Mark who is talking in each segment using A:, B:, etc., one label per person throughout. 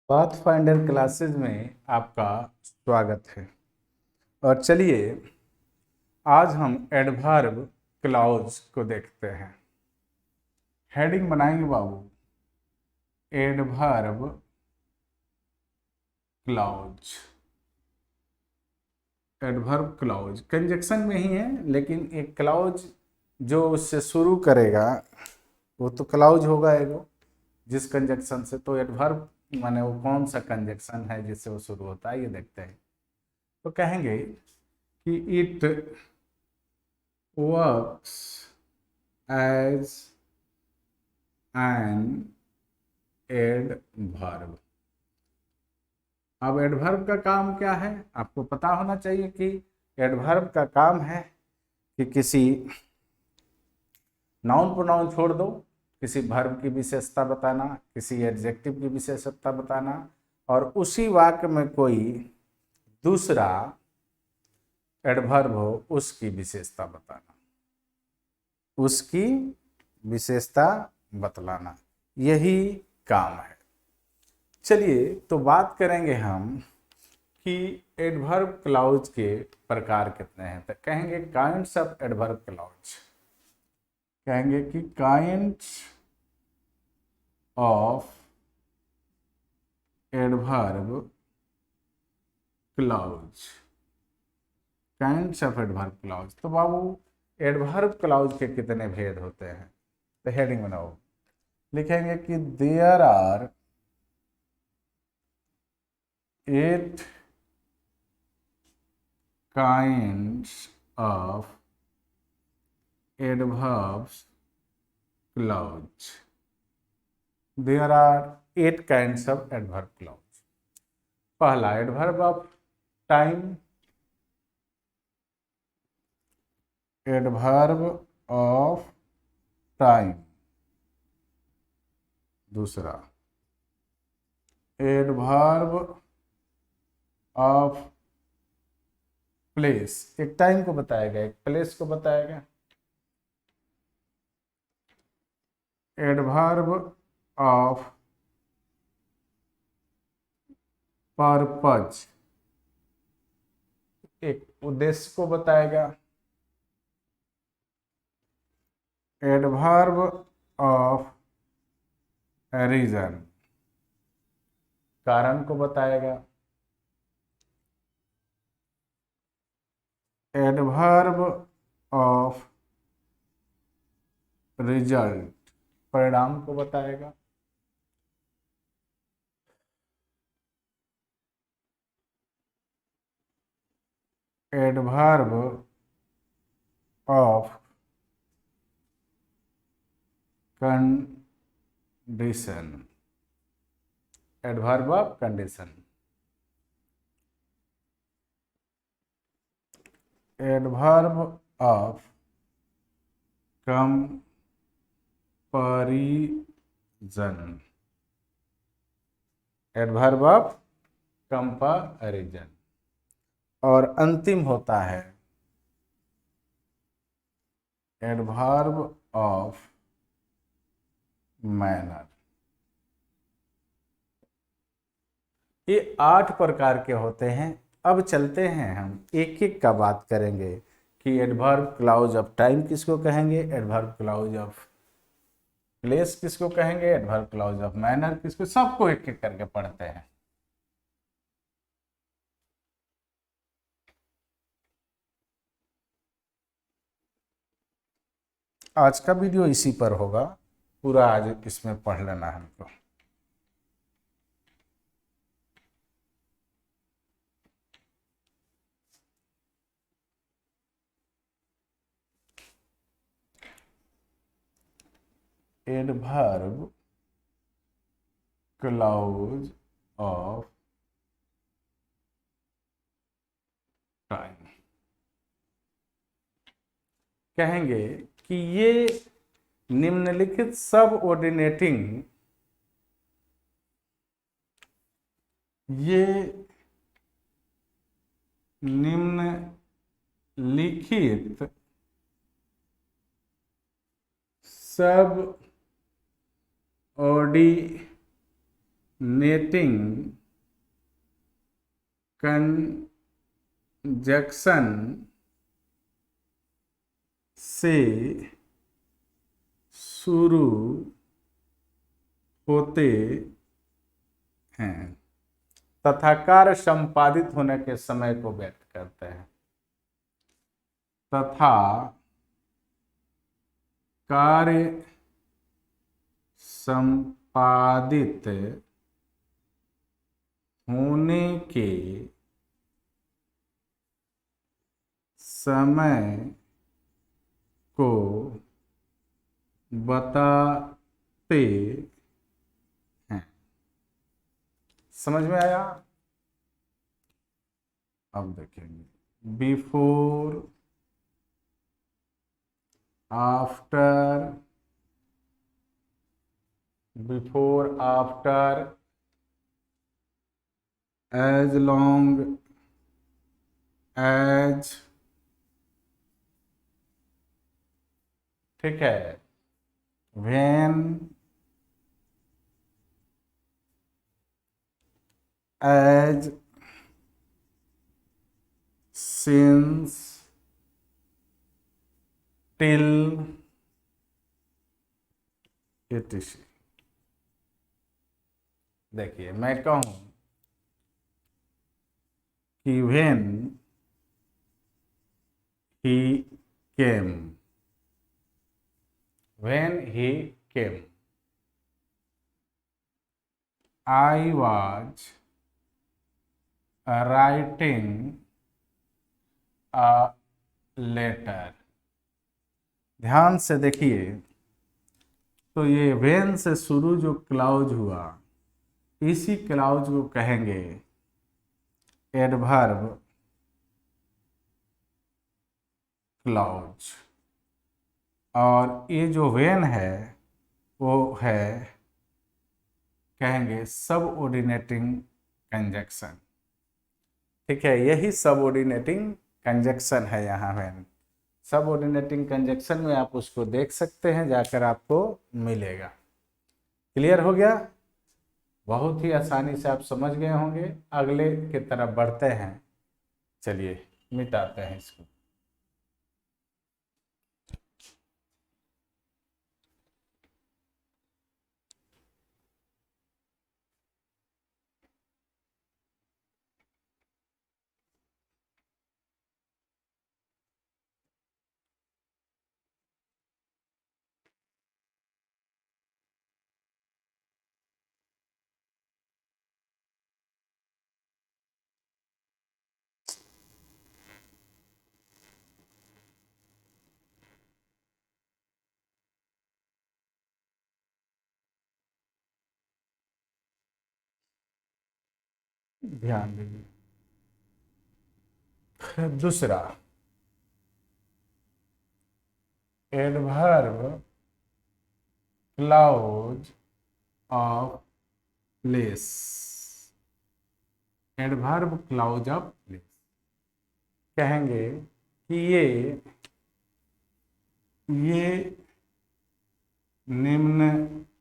A: Pathfinder classes में आपका स्वागत है। और चलिए आज हम एडवर्ब क्लॉज को देखते हैं। हेडिंग बनाएंगे बाबू, adverb clause. Adverb clause conjunction में ही है, लेकिन एक क्लॉज जो उससे शुरू करेगा वो तो क्लॉज होगा एगो, जिस कंजक्शन से। तो एडवर्ब माने वो कौन सा कंजक्शन है जिससे वो शुरू होता है, ये देखते हैं। तो कहेंगे कि it works as an adverb. अब एडवर्ब का काम क्या है, आपको पता होना चाहिए कि एडवर्ब का काम है कि किसी नाउन प्रोनाउन छोड़ दो, किसी वर्ब की विशेषता बताना, किसी एडजेक्टिव की विशेषता बताना, और उसी वाक्य में कोई दूसरा एडवर्ब हो उसकी विशेषता बताना, उसकी विशेषता बतलाना, यही काम है। चलिए तो बात करेंगे हम कि एडवर्ब क्लॉज के प्रकार कितने हैं। तो कहेंगे काइंड्स ऑफ एडवर्ब क्लॉज। कहेंगे कि kinds of adverb clause. Kinds of adverb clause. तो बाबू एडवर्ब क्लॉज के कितने भेद होते हैं, तो हेडिंग बनाओ। लिखेंगे कि there are 8 kinds of adverbs clause. There are 8 kinds of adverb clause. पहला adverb of time, adverb of time. दूसरा एडवर्ब ऑफ प्लेस, एक टाइम को बताएगा, एक प्लेस को बताएगा। एडवर्ब ऑफ पर्पज, एक उद्देश्य को बताएगा। एडवर्ब ऑफ रीजन, कारण को बताएगा। एडवर्ब ऑफ रिजल्ट, परिणाम को बताएगा। Adverb of condition, adverb of condition. Adverb of comparison, adverb of comparison. और अंतिम होता है एडवर्ब ऑफ मैनर। ये 8 प्रकार के होते हैं। अब चलते हैं हम एक एक का बात करेंगे कि एडवर्ब क्लॉज ऑफ टाइम किसको कहेंगे, एडवर्ब क्लॉज ऑफ प्लेस किसको कहेंगे, एडवर्ब क्लॉज ऑफ मैनर किसको, सबको एक एक करके पढ़ते हैं। आज का वीडियो इसी पर होगा, पूरा आज इसमें पढ़ लेना हमको। एडवर्ब क्लॉज ऑफ टाइम कहेंगे कि ये निम्नलिखित सबऑर्डिनेटिंग, ये निम्नलिखित सब ऑर्डिनेटिंग नेटिंग कंजक्शन से शुरू होते हैं तथा कार्य संपादित होने के समय को व्यक्त करते हैं। तथा कार्य संपादित होने के समय को बताते हैं। समझ में आया? अब देखेंगे before, after, before, after, as long as, ठीक है, when, as, since, till, etc। देखिए मैं कहूं कि when he came, when he came, I was writing a letter। ध्यान से देखिए, तो ये when से शुरू जो क्लाउज हुआ, इसी क्लाउज को कहेंगे एडवर्ब क्लाउज। और ये जो when है वो है कहेंगे सबऑर्डिनेटिंग कंजक्शन। ठीक है, यही सबऑर्डिनेटिंग कंजक्शन है यहाँ when। सबऑर्डिनेटिंग कंजक्शन में आप उसको देख सकते हैं, जाकर आपको मिलेगा। क्लियर हो गया? बहुत ही आसानी से आप समझ गए होंगे। अगले की तरफ बढ़ते हैं। चलिए मिटाते हैं इसको। ध्यान दीजिए। दूसरा, adverb clause of place. Adverb clause of place कहेंगे कि ये निम्नलिखित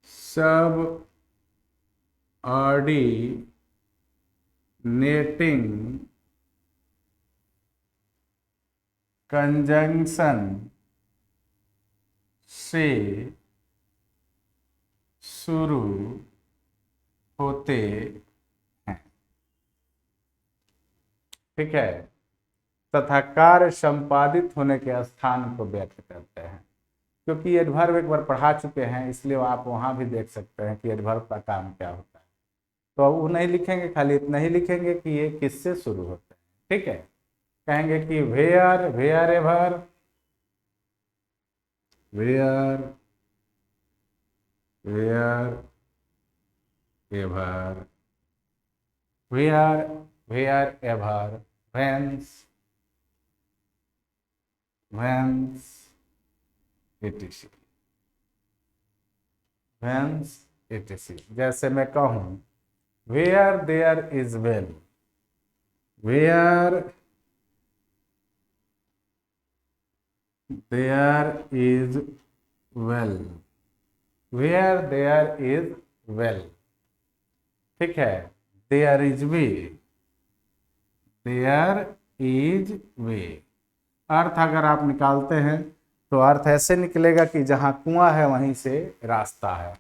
A: सब ऑर्डिनेटिंग कंजंक्शन से शुरू होते हैं। ठीक है, तथा कार्य संपादित होने के स्थान को व्यक्त करते हैं। क्योंकि एडवर्ब एक बार पढ़ा चुके हैं, इसलिए आप वहां भी देख सकते हैं कि एडवर्ब का काम क्या होता है। तो अब वो नहीं लिखेंगे, खाली इतना ही लिखेंगे कि ये किससे शुरू होते हैं। ठीक है, कहेंगे कि where, wherever, where, wherever, where, wherever, whence, whence, etc, whence, etc। जैसे मैं कहूं where there is well, where there is well, where there is well, ठीक है, there is way, there is way। अर्थ अगर आप निकालते हैं तो अर्थ ऐसे निकलेगा कि जहां कुआं है वहीं से रास्ता है,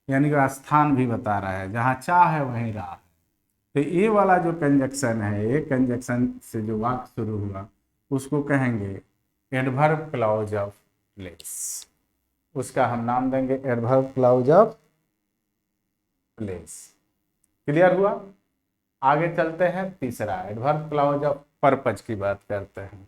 A: यानी कि स्थान भी बता रहा है, जहां चाह है वहीं राह है। तो ये वाला जो कंजक्शन है, ये कंजक्शन से जो वाक्य शुरू हुआ उसको कहेंगे एडवर्ब क्लॉज ऑफ प्लेस। उसका हम नाम देंगे adverb clause of place. Clear हुआ? आगे चलते हैं, तीसरा एडवर्ब क्लॉज ऑफ पर्पज की बात करते हैं।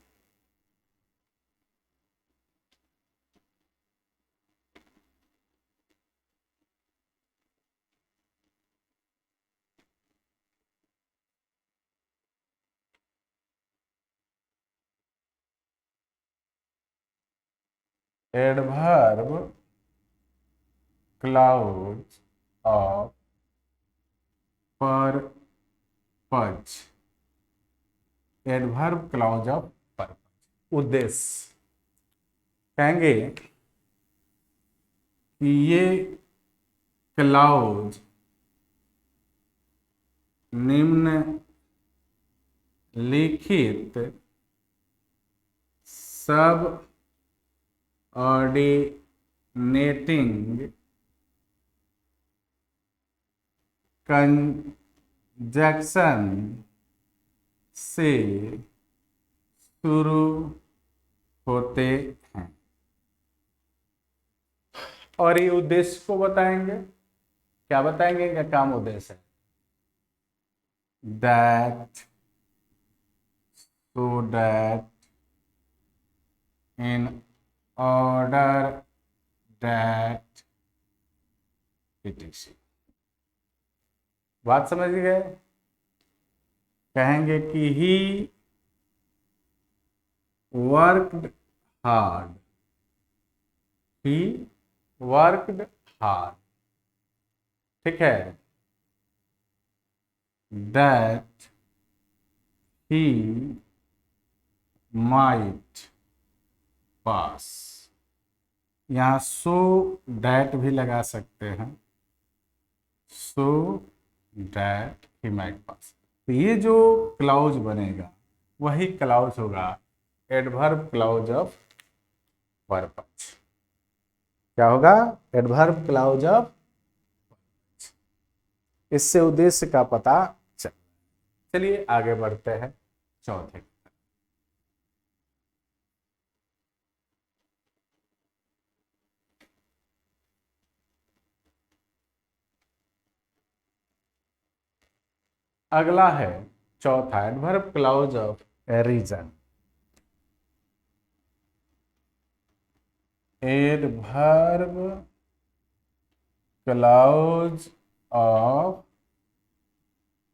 A: Adverb clause of purpose, adverb clause of purpose, उद्देश्य। कहेंगे कि ये क्लॉज निम्नलिखित सब ऑर्डिनेटिंग कंजक्शन से शुरू होते हैं। और ये उद्देश्य को बताएंगे, क्या बताएंगे, क्या काम उद्देश्य है? That, so that in order that etc। बात समझ गए? कहेंगे कि he worked hard, he worked hard, ठीक है, दैट ही माइट पास। यहाँ सो डैट भी लगा सकते हैं, सो डैट ही माइट पास। तो ये जो क्लाउज बनेगा वही क्लाउज होगा एडवर्ब क्लाउज ऑफ पर्पज। क्या होगा? Adverb clause of purpose. इससे उद्देश्य का पता चलिए आगे बढ़ते हैं चौथे। अगला है चौथा adverb clause of reason. Adverb clause of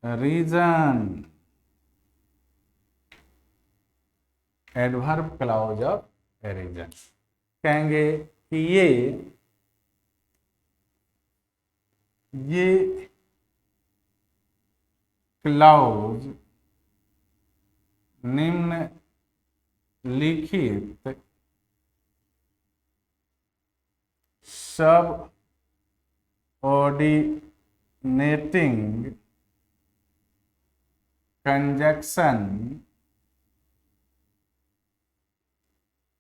A: reason, adverb clause of reason. कहेंगे कि ये क्लॉज निम्नलिखित सब ऑर्डिनेटिंग कंजक्शन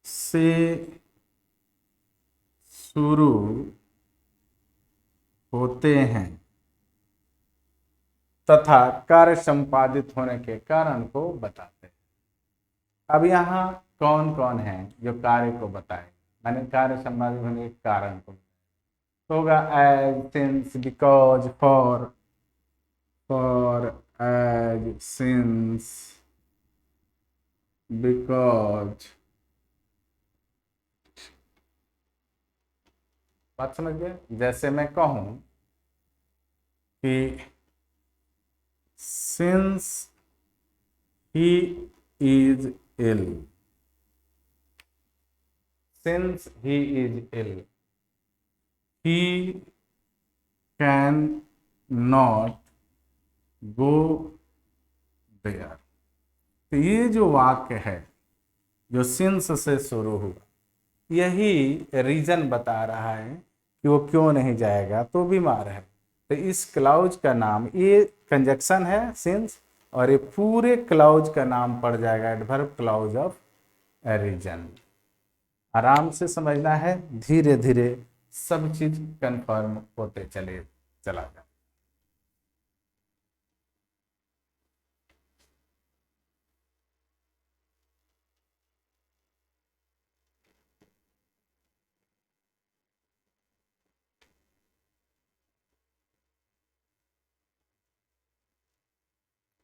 A: से शुरू होते हैं तथा कार्य संपादित होने के कारण को बताते हैं। अब यहाँ कौन कौन है जो कार्य को बताए, माने कार्य संपादित होने के कारण को होगा as, since, because, for, as, since, because. बात समझ गए? जैसे मैं कहूं कि since he is ill, since he is ill, he can not go there। तो ये जो वाक्य है जो since से शुरू हुआ, यही रीजन बता रहा है कि वो क्यों नहीं जाएगा, तो बीमार है। तो इस क्लाउज का नाम, ये कंजक्शन है सिंस, और ये पूरे क्लाउज का नाम पड़ जाएगा एडवर्ब क्लाउज ऑफ रीजन। आराम से समझना है, धीरे धीरे सब चीज कंफर्म होते चला जाए।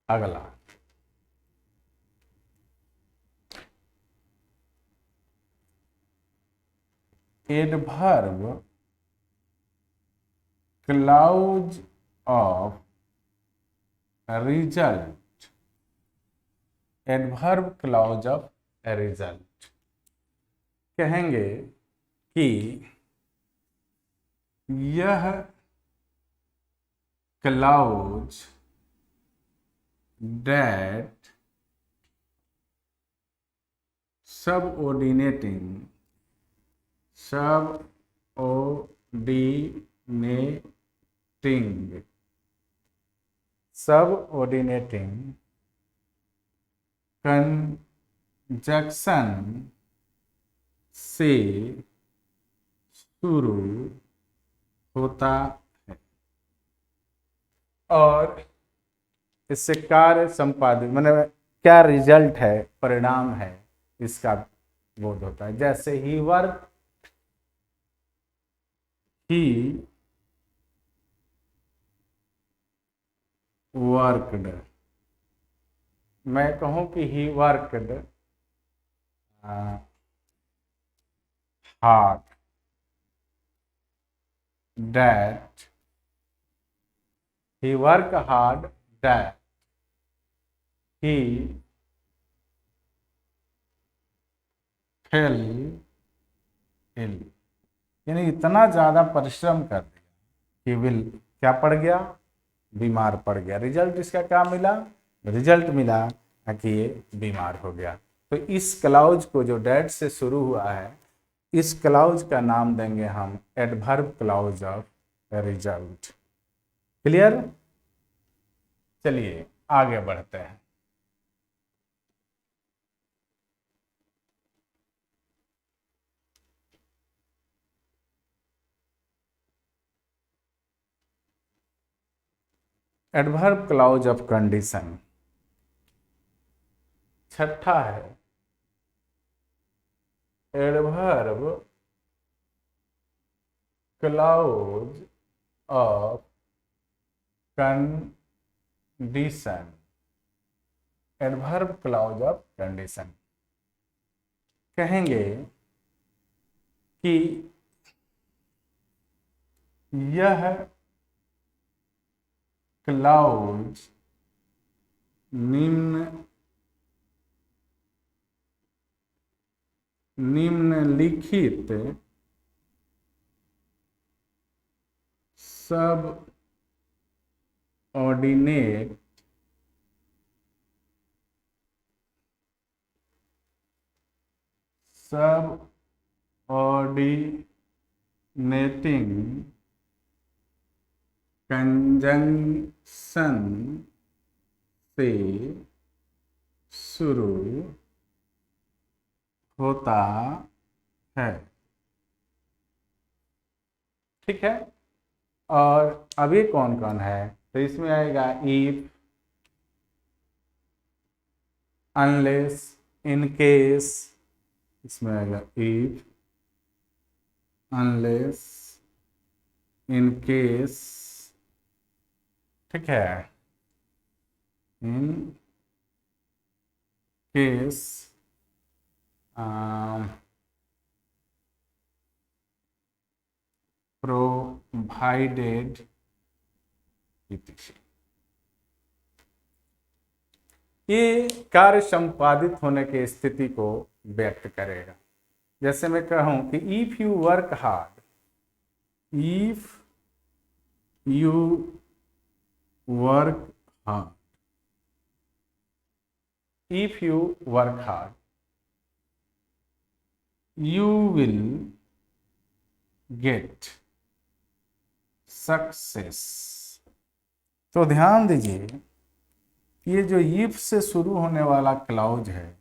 A: अगला, adverb clause of result, adverb clause of result कहेंगे कि यह क्लाउज that subordinating कंजक्शन से शुरू होता है और इससे कार्य संपादित, मतलब क्या रिजल्ट है, परिणाम है, इसका बोध होता है। जैसे ही वर्कड, मैं कहूं कि he worked hard, that he work hard, that he fell ill, यानी इतना ज्यादा परिश्रम कर दिया कि विल क्या पड़ गया, बीमार पड़ गया। रिजल्ट इसका क्या मिला, रिजल्ट मिला कि ये बीमार हो गया। तो इस क्लाउज को जो डेट से शुरू हुआ है, इस क्लाउज का नाम देंगे हम adverb clause of result. Clear? चलिए आगे बढ़ते हैं। एडवर्ब क्लाउज ऑफ कंडीशन, छठा है adverb clause of condition, adverb clause of condition कहेंगे कि यह क्लाउज निम्नलिखित सब ऑर्डिनेट ऑर्डिनेटिंग कंजंक्शन से शुरू होता है। ठीक है, और अभी कौन कौन है, तो इसमें आएगा इफ, अनलेस, इन केस, इसमें आएगा इफ, अनलेस, इन केस, ठीक है, इन केस, प्रोवाइडेड, ये कार्य संपादित होने की स्थिति को व्यक्त करेगा। जैसे मैं कहूं कि if you work hard, if you work hard, if you work hard, you will get success। तो ध्यान दीजिए, ये जो if से शुरू होने वाला क्लाउज है,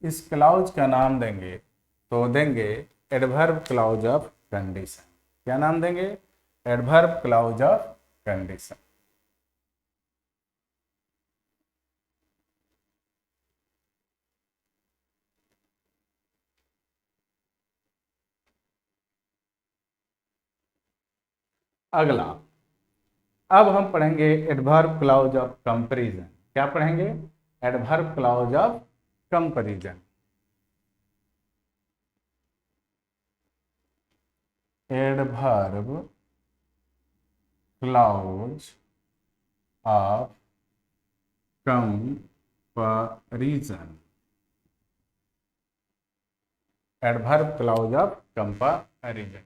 A: इस क्लाउज का नाम देंगे तो देंगे एडवर्ब क्लाउज ऑफ कंडीशन। क्या नाम देंगे? Adverb clause of condition. अगला, अब हम पढ़ेंगे एडवर्ब क्लाउज ऑफ कंपैरिजन। क्या पढ़ेंगे? Adverb clause of comparison. Adverb clause of comparison. Adverb clause of comparison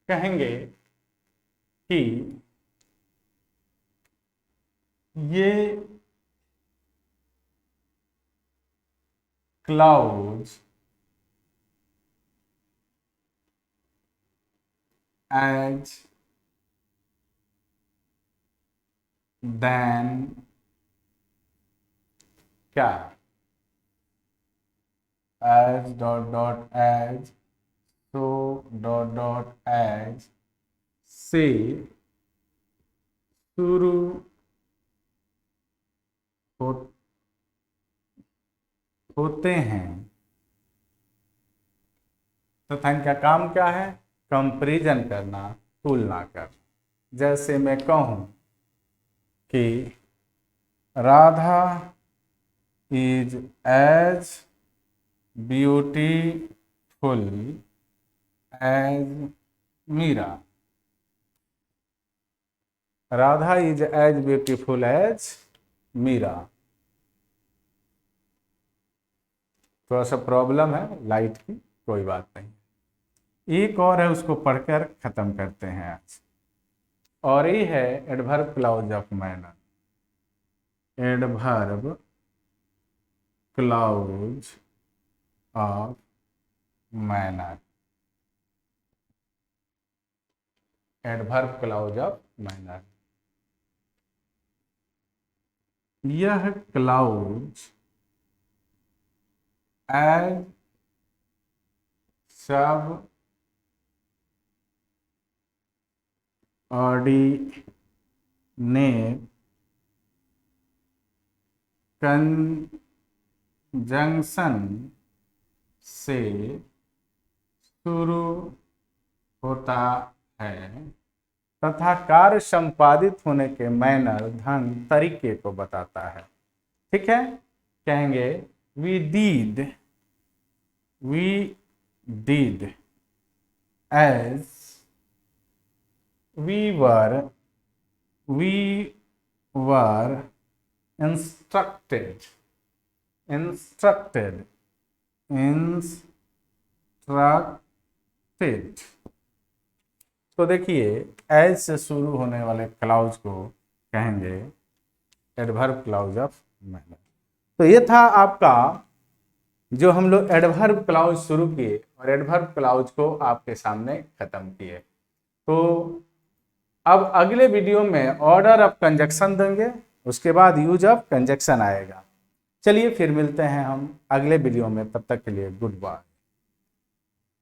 A: कहेंगे कि ये क्लाउज as then क्या? as dot dot as so dot dot as से शुरू होते हैं तथा इनका काम क्या है? कंपैरिजन करना, तुलना करना। जैसे मैं कहूं कि Radha is as beautiful as Meera. Radha is as beautiful as Meera. थोड़ा सा प्रॉब्लम है लाइट की, कोई बात नहीं। एक और है, उसको पढ़कर खत्म करते हैं आज। और ये है adverb clause of manner. Adverb clause of manner. Adverb clause of manner. यह clause as subordinate conjunction से शुरू होता है तथा कार्य संपादित होने के मैनर, ढंग, तरीके को बताता है। ठीक है, कहेंगे we did as we were instructed। तो देखिए, एज से शुरू होने वाले क्लाउज को कहेंगे एडवर्ब क्लाउज ऑफ मैनर। तो ये था आपका, जो हम लोग एडवर्ब क्लाउज शुरू किए और एडवर्ब क्लाउज को आपके सामने खत्म किए। तो अब अगले वीडियो में ऑर्डर ऑफ कंजक्शन देंगे, उसके बाद यूज ऑफ कंजक्शन आएगा। चलिए फिर मिलते हैं हम अगले वीडियो में, तब तक के लिए गुड बाय।